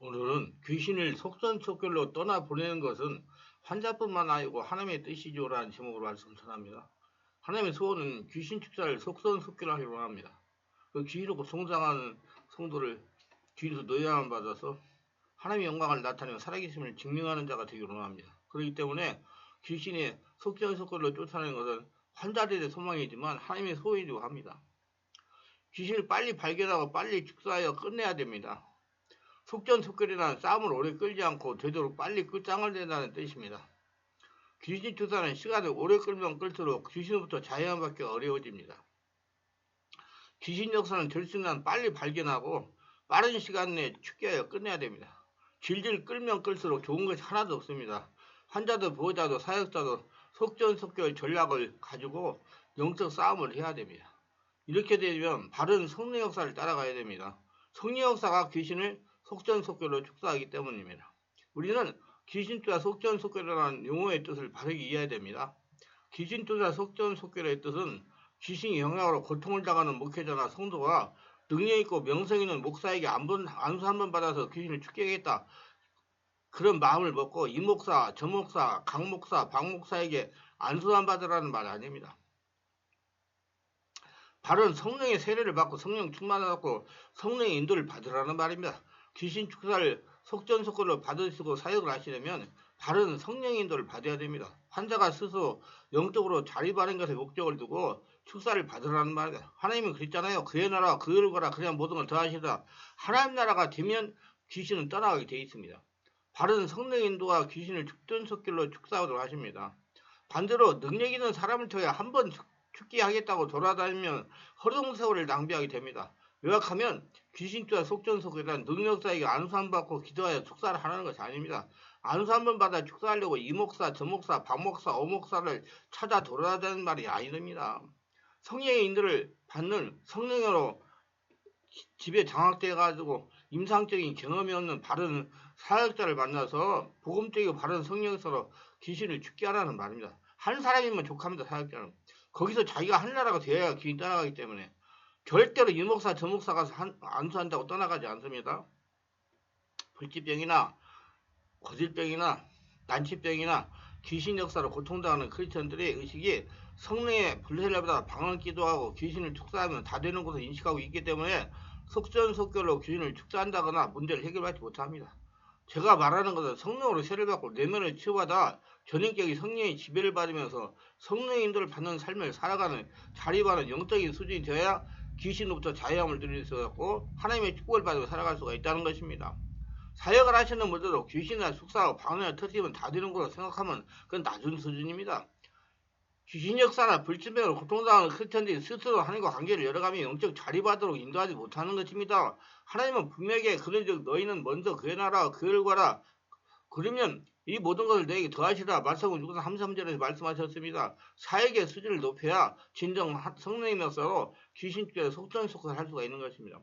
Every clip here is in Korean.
오늘은 귀신을 속전속결로 떠나보내는 것은 환자뿐만 아니고 하나님의 뜻이죠라는 제목으로 말씀 전합니다. 하나님의 소원은 귀신 축사를 속전속결로 하기로 합니다. 그 귀신으로 성장하는 성도를 귀인에서 노예함을 받아서 하나님의 영광을 나타내고 살아계심을 증명하는 자가 되기로 합니다. 그렇기 때문에 귀신이 속전속결로 쫓아내는 것은 환자들의 소망이지만 하나님의 소원이기도 합니다. 귀신을 빨리 발견하고 빨리 축사하여 끝내야 됩니다. 속전속결이라는 싸움을 오래 끌지 않고 되도록 빨리 끝장을 낸다는 뜻입니다. 귀신 투사는 시간을 오래 끌면 끌수록 귀신으로부터 자유함받기가 어려워집니다. 귀신 역사는 될 수 있는 한 빨리 발견하고 빠른 시간 내에 축제하여 끝내야 됩니다. 질질 끌면 끌수록 좋은 것이 하나도 없습니다. 환자도 보호자도 사역자도 속전속결 전략을 가지고 영적 싸움을 해야 됩니다. 이렇게 되면 바른 성령 역사를 따라가야 됩니다. 성령 역사가 귀신을 속전속결로 축사하기 때문입니다. 우리는 귀신투사 속전속결이라는 용어의 뜻을 바르게 이해해야 됩니다. 귀신투사 속전속결의 뜻은 귀신의 영향으로 고통을 당하는 목회자나 성도가 능력있고 명성있는 목사에게 안수 한 번 받아서 귀신을 쫓겨야겠다. 그런 마음을 먹고 이 목사, 저 목사, 강 목사, 박 목사에게 안수 한 받으라는 말 아닙니다. 바른 성령의 세례를 받고 성령 충만을 받고 성령의 인도를 받으라는 말입니다. 귀신 축사를 속전속결로 받으시고 사역을 하시려면 바른 성령의 인도를 받아야 됩니다. 환자가 스스로 영적으로 자립하는 것에 목적을 두고 축사를 받으라는 말입니다. 하나님은 그랬잖아요. 그의 나라와 그의 거라 그냥 모든 걸 더하시라. 하나님 나라가 되면 귀신은 떠나가게 되어 있습니다. 바른 성령의 인도가 귀신을 속전속결로 축사하도록 하십니다. 반대로 능력 있는 사람을 통해 한번 축기하겠다고 돌아다니면 허송세월을 낭비하게 됩니다. 요약하면 귀신투사 속전속결이란 능력자에게 안수 한 번 받고 기도하여 축사를 하는 것이 아닙니다. 안수 한 번 받아 축사하려고 이 목사, 저 목사, 박 목사, 오 목사를 찾아 돌아다니는 말이 아닙니다. 성령의 인도를 받는 성령으로 집에 장악돼가지고 임상적인 경험이 없는 바른 사역자를 만나서 복음적이고 바른 성령으로 귀신을 죽게 하라는 말입니다. 한 사람이면 족합니다. 사역자는. 거기서 자기가 한 나라가 되어야 귀신이 떠나가기 때문에 절대로 이 목사 저 목사 가서 안수한다고 떠나가지 않습니다. 불치병이나 고질병이나 난치병이나 귀신 역사로 고통당하는 크리스천들의 의식이 성령의 불세를 받아 방언 기도하고 귀신을 축사하면 다 되는 것을 인식하고 있기 때문에 속전속결로 귀신을 축사한다거나 문제를 해결하지 못합니다. 제가 말하는 것은 성령으로 세를 받고 내면을 치유받아 전인격이 성령의 지배를 받으면서 성령의 인도를 받는 삶을 살아가는 자립하는 영적인 수준이 되어야 귀신으로부터 자유함을 누릴 수 있고 하나님의 축복을 받으며 살아갈 수가 있다는 것입니다. 사역을 하시는 분들도 귀신이나 축사하고 방언이나 터지면 다 되는 거로 생각하면 그건 낮은 수준입니다. 귀신 역사나 불치병으로 고통당하는 크리스천들이 스스로 하나님과 관계를 열어가며 영적 자립하도록 인도하지 못하는 것입니다. 하나님은 분명히 그런즉 너희는 먼저 그의 나라와 그를 구하라. 그러면 이 모든 것을 너에게 더하시라. 말씀은 6장 33절에서 말씀하셨습니다. 사역의 수준을 높여야 진정 성령이면서 귀신죄에 속전속결 할 수가 있는 것입니다.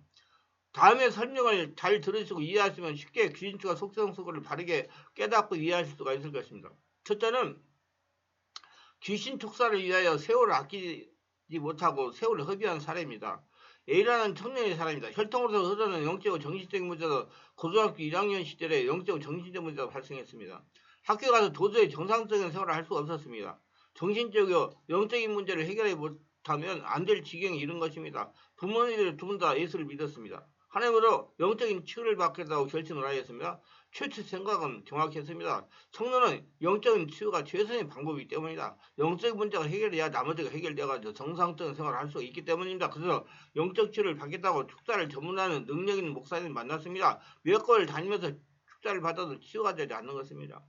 다음에 설명을 잘 들으시고 이해하시면 쉽게 귀신추가 속전속결을 바르게 깨닫고 이해하실 수가 있을 것입니다. 첫째는 귀신 축사를 위하여 세월을 아끼지 못하고 세월을 허비한 사례입니다. A라는 청년의 사람입니다. 혈통으로서 흐르는 영적이고 정신적인 문제도 고등학교 1학년 시절에 영적이고 정신적 문제가 발생했습니다. 학교 가서 도저히 정상적인 생활을 할 수가 없었습니다. 정신적이고 영적인 문제를 해결해 못하면 안 될 지경에 이른 것입니다. 부모님들 두 분 다 예수를 믿었습니다. 하나님으로 영적인 치유를 받겠다고 결심을 하였습니다. 최초 생각은 정확했습니다. 청년은 영적인 치유가 최선의 방법이기 때문이다. 영적인 문제가 해결돼야 나머지가 해결돼가지고 정상적인 생활을 할 수가 있기 때문입니다. 그래서 영적 치유를 받겠다고 축사를 전문하는 능력 있는 목사님을 만났습니다. 몇 곳을 다니면서 축사를 받아도 치유가 되지 않는 것입니다.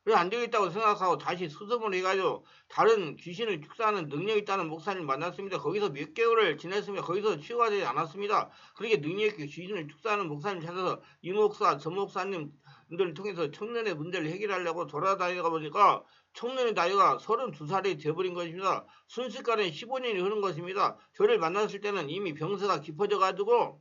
그래서 안 되겠다고 생각하고 다시 수습을 해가지고 다른 귀신을 축사하는 능력 있다는 목사님을 만났습니다. 거기서 몇 개월을 지냈습니다. 거기서 치유가 되지 않았습니다. 그렇게 능력 있게 귀신을 축사하는 목사님 찾아서 이 목사, 저 목사님들을 통해서 청년의 문제를 해결하려고 돌아다니다 보니까 청년의 나이가 32살이 되어버린 것입니다. 순식간에 15년이 흐른 것입니다. 저를 만났을 때는 이미 병세가 깊어져가지고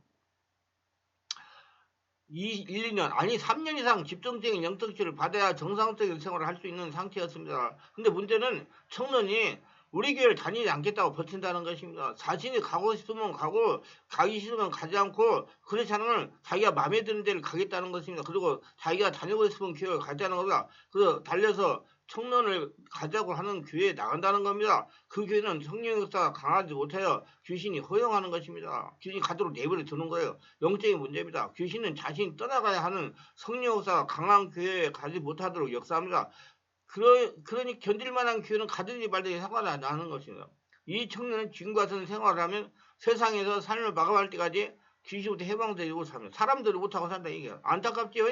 1, 2년 아니 3년 이상 집중적인 영적 치유를 받아야 정상적인 생활을 할 수 있는 상태였습니다. 근데 문제는 청년이 우리 교회를 다니지 않겠다고 버틴다는 것입니다. 자신이 가고 싶으면 가고 가기 싫으면 가지 않고 그렇지 않으면 자기가 마음에 드는 데를 가겠다는 것입니다. 그리고 자기가 다니고 싶은 교회를 가자는 겁니다. 그래서 달려서 청년을 가자고 하는 교회에 나간다는 겁니다. 그 교회는 성령 역사가 강하지 못하여 귀신이 허용하는 것입니다. 귀신이 가도록 내버려 두는 거예요. 영적인 문제입니다. 귀신은 자신이 떠나가야 하는 성령 역사가 강한 교회에 가지 못하도록 역사합니다. 그러니 견딜만한 교회는 가든지 말든지 상관이 안 나는 것입니다. 이 청년은 지금과 같은 생활을 하면 세상에서 삶을 마감할 때까지 귀신부터 해방되고 삽니다. 사람들이 못하고 산다 이게 안타깝지요.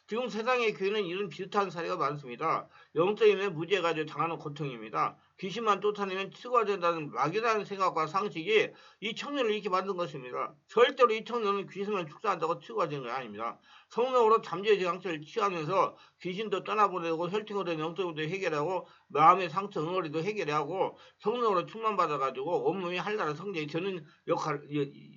지금 세상의 교회는 이런 비슷한 사례가 많습니다. 영적인 무죄가 되어 당하는 고통입니다. 귀신만 쫓아내면 치유가 된다는 막연한 생각과 상식이 이 청년을 이렇게 만든 것입니다. 절대로 이 청년은 귀신만 축사한다고 치유가 되는 게 아닙니다. 성령으로 잠재의 장치를 치유하면서 귀신도 떠나보내고 혈팅으로 된 영적으로 해결하고 마음의 상처 응어리도 해결하고 성령으로 충만받아가지고 온몸이 한나라 성령이 되는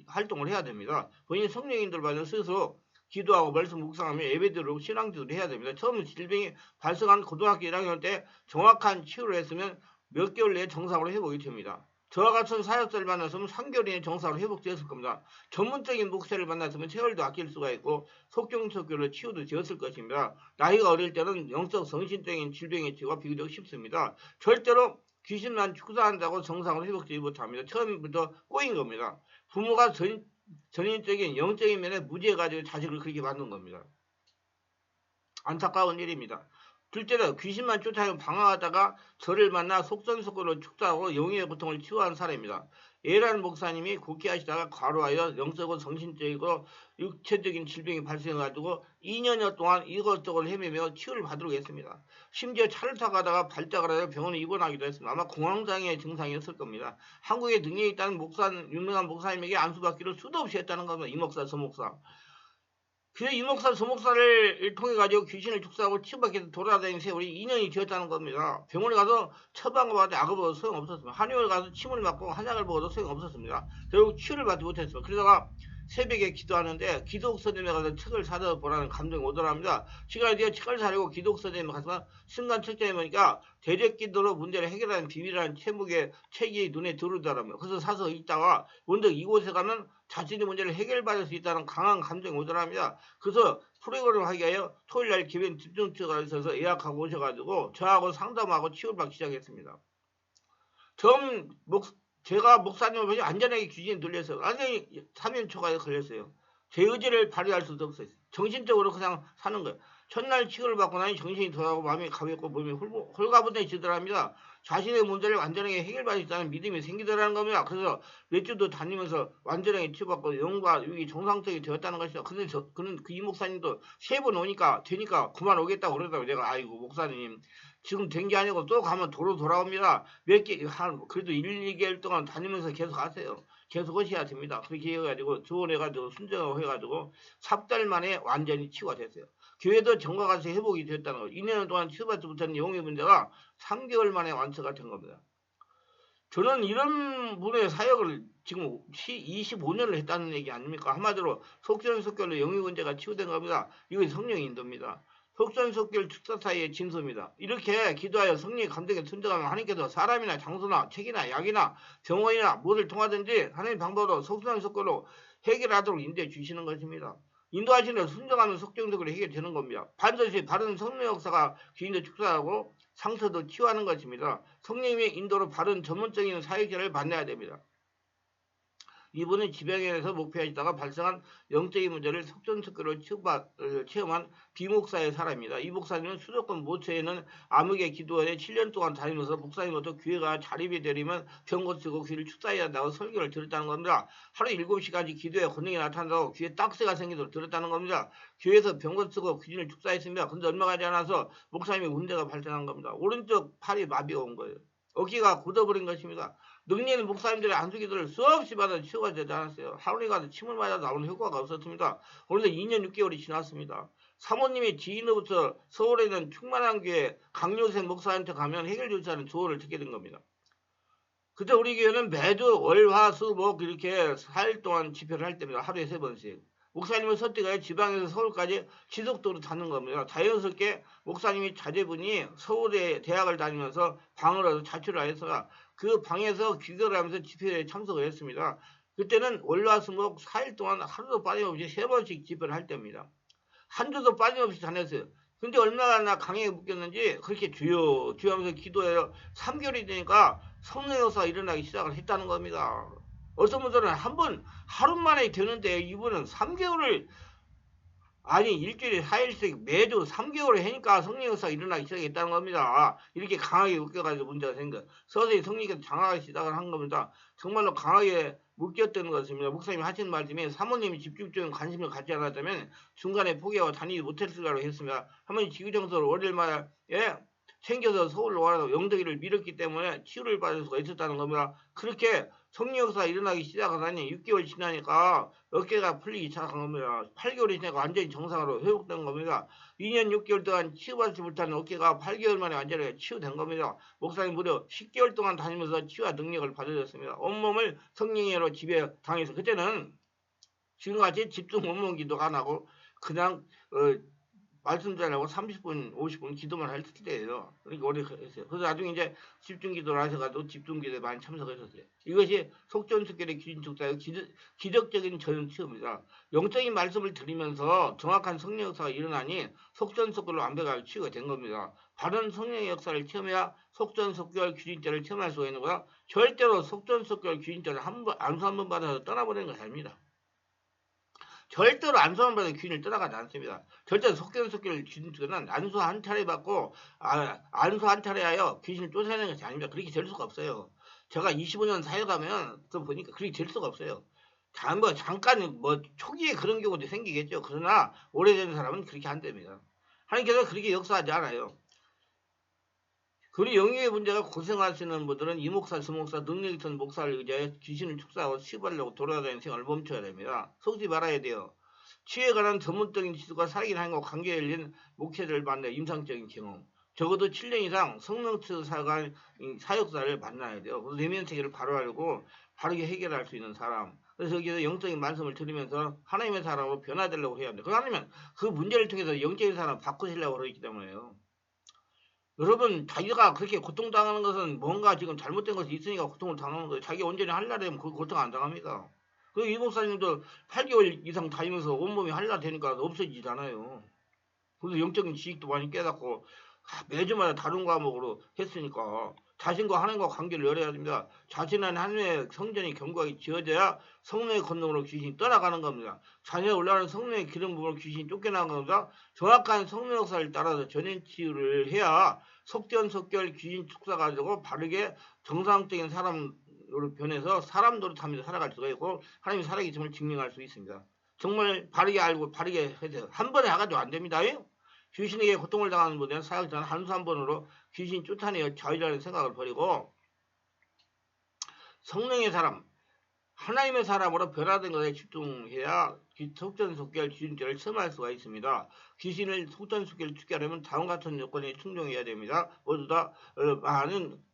활동을 해야 됩니다. 본인 성령인들 받은 스스로 기도하고 말씀 묵상하며 예배드리고 신앙기도를 해야 됩니다. 처음 질병이 발생한 고등학교 1학년 때 정확한 치유를 했으면 몇 개월 내에 정상으로 회복이 됩니다. 저와 같은 사역자를 만났으면 3개월 이내 정상으로 회복되었을 겁니다. 전문적인 목사를 만났으면 세월도 아낄 수가 있고 속경속교로 치유도 되었을 것입니다. 나이가 어릴 때는 영적 성신적인 질병의 치유가 비교적 쉽습니다. 절대로 귀신만 축사한다고 정상으로 회복되지 못합니다. 처음부터 꼬인 겁니다. 부모가 전인적인 영적인 면에 무지해가지고 자식을 그렇게 만든 겁니다. 안타까운 일입니다. 둘째로 귀신만 쫓아내고 방황하다가 저를 만나 속전속결로 축사하고 영의 고통을 치유한 사례입니다. A라는 목사님이 국회하시다가 과로하여 영적이고 정신적이고 육체적인 질병이 발생해가지고 2년여 동안 이것저것 헤매며 치유를 받으려고 했습니다. 심지어 차를 타고 가다가 발작을 하여 병원에 입원하기도 했습니다. 아마 공황장애 증상이었을 겁니다. 한국에 능력이 있다는 유명한 목사님에게 안수받기를 수도 없이 했다는 겁니다. 이 목사, 저 목사. 그래서 이 목사, 저 목사를 통해 가지고 귀신을 축사하고 치유받기 위해서 돌아다니는 세월이 2년이 되었다는 겁니다. 병원에 가서 처방을 받아 약을 먹어도 소용없었습니다. 한의원에 가서 침을 맞고 한약을 먹어도 소용없었습니다. 결국 치유를 받지 못했습니다. 그러다가 새벽에 기도하는데 기독 선생님에 가서 책을 사다 보라는 감동이 오더랍니다. 시간이 되어 책을 사려고 기독 선생님에 가서 순간 책장에 보니까 대적기도로 문제를 해결하는 비밀이라는 제목의 책이 눈에 들어오더랍니다. 그래서 사서 읽다가 원래 이곳에 가면 자신의 문제를 해결받을 수 있다는 강한 감정이 오더랍니다. 그래서 프로그램을 하기 위하여 토요일날 기변 집중처가 있어서 예약하고 오셔가지고 저하고 상담하고 치유를 받기 시작했습니다. 제가 목사님을 보니 안전하게 귀신이 들렸어요. 완전히 3년 초과에 걸렸어요. 제 의지를 발휘할 수도 없어요. 정신적으로 그냥 사는 거예요. 첫날 치료를 받고 나니 정신이 돌아가고 마음이 가볍고 몸이 홀가분해지더랍니다. 자신의 문제를 완전하게 해결받을 수 있다는 믿음이 생기더라는 겁니다. 그래서 몇 주도 다니면서 완전하게 치유받고 영과 육이 정상적이 되었다는 것이죠. 근데 그는 이 목사님도 3번 오니까 되니까 그만 오겠다고 그러더라고요. 내가 아이고 목사님 지금 된 게 아니고 또 가면 도로 돌아옵니다. 그래도 1, 2개월 동안 다니면서 계속 하세요. 계속 하셔야 됩니다. 그렇게 해가지고 조언해가지고 순정하고 해가지고 3달 만에 완전히 치유가 됐어요. 교회도 정과같이 회복이 됐다는 거예요. 2년 동안 치유받지 못한 영의 문제가 3개월 만에 완처가 된 겁니다. 저는 이런 분의 사역을 지금 25년을 했다는 얘기 아닙니까? 한마디로 속전속결로 영의 문제가 치유된 겁니다. 이건 성령의 인도입니다. 속전속결 축사 사이의 진수입니다. 이렇게 기도하여 성령의 감동에 순종하면 하나님께서 사람이나 장소나 책이나 약이나 병원이나 무엇을 통하든지 하나님 방법으로 속전속결로 해결하도록 인도해 주시는 것입니다. 인도하시는 순종하면 속전속결로 해결되는 겁니다. 반드시 바른 성령 역사가 귀인도 축사하고 상처도 치유하는 것입니다. 성령의 인도로 바른 전문적인 사역자를 만나야 됩니다. 이분은 지병에서 목표하시다가 발생한 영적인 문제를 속전속결로 체험한 비목사의 사람입니다. 이 목사님은 수도권 모처에 있는 암흑의 기도원에 7년 동안 다니면서 목사님부터 교회가 자립이 되려면 병고 쓰고 귀를 축사해야 한다고 설교를 들었다는 겁니다. 하루 7시까지 기도에 권능이 나타난다고 귀에 딱새가 생기도록 들었다는 겁니다. 교회에서 병고 쓰고 귀신을 축사했습니다. 근데 얼마 가지 않아서 목사님의 문제가 발생한 겁니다. 오른쪽 팔이 마비가 온 거예요. 어깨가 굳어버린 것입니다. 능력 있는 목사님들의 안수기도를 수없이 받아 치유가 되지 않았어요. 하루에 가서 침을 맞아 나오는 효과가 없었습니다. 그런데 2년 6개월이 지났습니다. 사모님의 지인으로부터 서울에 있는 충만한 교회 강요생 목사한테 가면 해결 조치하는 조언을 듣게 된 겁니다. 그때 우리 교회는 매주 월, 화, 수, 목 이렇게 4일 동안 집회를 할 때입니다. 하루에 3번씩. 목사님은 선택하여 지방에서 서울까지 지속도로 다는 겁니다. 자연스럽게 목사님이 자제분이 서울에 대학을 다니면서 방을 얻어 자취를 하였어요. 그 방에서 기도를 하면서 집회에 참석을 했습니다. 그때는 월화수목 4일 동안 하루도 빠짐없이 3번씩 집회를 할 때입니다. 한 주도 빠짐없이 다녔어요. 근데 얼마나 강하게 묶였는지 그렇게 주여 주여 하면서 기도해요. 3개월이 되니까 성령 역사가 일어나기 시작을 했다는 겁니다. 어떤 분들은 한 번 하루 만에 되는데 이분은 3개월을 아니 일주일에 4일씩 매주 3개월을 하니까 성령 역사가 일어나기 시작했다는 겁니다. 이렇게 강하게 묶여가지고 문제가 생겨. 서서히 성령께서 장악하기 시작을 한 겁니다. 정말로 강하게 묶였던 것입니다. 목사님이 하신 말씀에 사모님이 집중적인 관심을 갖지 않았다면 중간에 포기하고 다니지 못했을 거라고 했습니다. 한번 지구정서를 월요일마에 챙겨서 서울로 와서 영덕이를 밀었기 때문에 치유를 받을 수가 있었다는 겁니다. 그렇게 성령 역사가 일어나기 시작하다니 6개월 지나니까 어깨가 풀리기 시작한 겁니다. 8개월이 지나니까 완전히 정상으로 회복된 겁니다. 2년 6개월 동안 치유받지 못하는 어깨가 8개월 만에 완전히 치유된 겁니다. 목사님 무려 10개월 동안 다니면서 치유와 능력을 받으셨습니다. 온몸을 성령으로 지배 당해서 그때는 지금같이 집중 온몸 기도가 안 하고 그냥 말씀 드리려고 30분, 50분 기도만 할 때예요. 그러니까 오래 했어요. 그래서 나중에 이제 집중 기도를 하셔가지고 집중 기도에 많이 참석하셨어요. 이것이 속전속결의 귀신축사의 기적적인 전치유입니다. 영적인 말씀을 드리면서 정확한 성령 역사가 일어나니 속전속결로 완벽하게 치유가 된 겁니다. 바른 성령의 역사를 체험해야 속전속결 귀신죄를 체험할 수가 있는 거야. 절대로 속전속결 귀신죄를 안수 한 번 받아서 떠나버리는 것이 아닙니다. 절대로 안수 한 번에 귀신을 떠나가지 않습니다. 절대 속전속결 귀신은 안수 한 차례 받고 안수 한 차례 하여 귀신을 쫓아내는 것이 아닙니다. 그렇게 될 수가 없어요. 제가 25년 사역하면 또 보니까 그렇게 될 수가 없어요. 잠깐 초기에 그런 경우도 생기겠죠. 그러나 오래된 사람은 그렇게 안 됩니다. 하나님께서 그렇게 역사하지 않아요. 그리고 영역의 문제가 고생하시는 분들은 이 목사, 저 목사, 능력 있는 목사를 의지하여 귀신을 축사하고 치유하려고 돌아다니는 생활을 멈춰야 됩니다. 속지 말아야 돼요. 치유에 관한 전문적인 지수가 살아있는 하나님과 관계에 열린 목회자를 만나 임상적인 경험. 적어도 7년 이상 성령치 사역사를 만나야 돼요. 그래서 내면 세계를 바로 알고 바르게 해결할 수 있는 사람. 그래서 여기서 영적인 말씀을 들으면서 하나님의 사람으로 변화되려고 해야 합니다. 그러면 그 문제를 통해서 영적인 사람을 바꾸시려고 그러기 때문에요. 여러분 자기가 그렇게 고통당하는 것은 뭔가 지금 잘못된 것이 있으니까 고통을 당하는 거예요. 자기가 온전히 한라되면 그 고통 안 당합니다. 그리고 이 목사님도 8개월 이상 다니면서 온몸이 한라 되니까 없어지잖아요. 그래서 영적인 지식도 많이 깨닫고 매주마다 다른 과목으로 했으니까 자신과 하나님과 관계를 열어야 됩니다. 자신은 하나님의 성전이 견고하게 지어져야 성령의 권능으로 귀신이 떠나가는 겁니다. 자녀에 올라가는 성령의 기름 부음으로 귀신이 쫓겨나는 겁니다. 정확한 성령 역사를 따라서 전인 치유를 해야 속전속결 귀신 축사 가지고 바르게 정상적인 사람으로 변해서 사람 노릇하면서 살아갈 수가 있고 하나님이 살아계심을 증명할 수 있습니다. 정말 바르게 알고 바르게 해서 한 번에 해가지고 안 됩니다. 귀신에게 고통을 당하는 분들은 사역자는 한수 한 번으로 귀신 쫓아내어 자유라는 생각을 버리고 성령의 사람, 하나님의 사람으로 변화된 것에 집중해야 속전속결 귀신죄를 체험할 수가 있습니다. 귀신을 속전속결 축결하려면 다음 같은 요건에 충족해야 됩니다. 모두 다 많은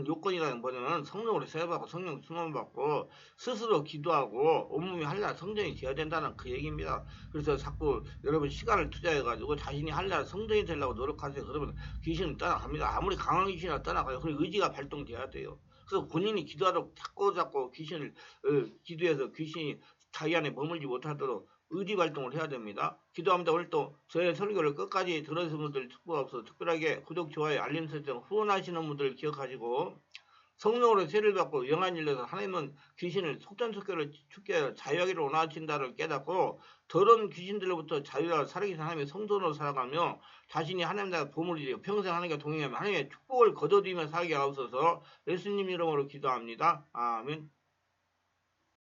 요건이라는 거는 성령으로 세례받고 성령 충만받고 스스로 기도하고 온몸이 한라 성전이 되어야 된다는 그 얘기입니다. 그래서 자꾸 여러분 시간을 투자해가지고 자신이 한라 성전이 되려고 노력하세요. 그러면 귀신은 떠나갑니다. 아무리 강한 귀신이나 떠나가요. 그리고 의지가 발동돼야 돼요. 그래서 본인이 기도하도록 자꾸 귀신을 기도해서 귀신이 자기 안에 머물지 못하도록 의지 발동을 해야 됩니다. 기도합니다. 오늘도 저의 설교를 끝까지 들으신 분들 특보가 없어 특별하게 구독, 좋아요, 알림 설정 후원하시는 분들 기억하시고 성령으로 세를 받고 영한 일에서 하나님은 귀신을 속전속결을 축게 자유하기를 원하신다를 깨닫고 더러운 귀신들로부터 자유하고 살아계신 하나님의 성전으로 살아가며 자신이 하나님 나라 보물이 되고 평생 하나님과 동행하며 하나님의 축복을 거둬들이며 살게 하옵소서. 예수님 이름으로 기도합니다. 아멘.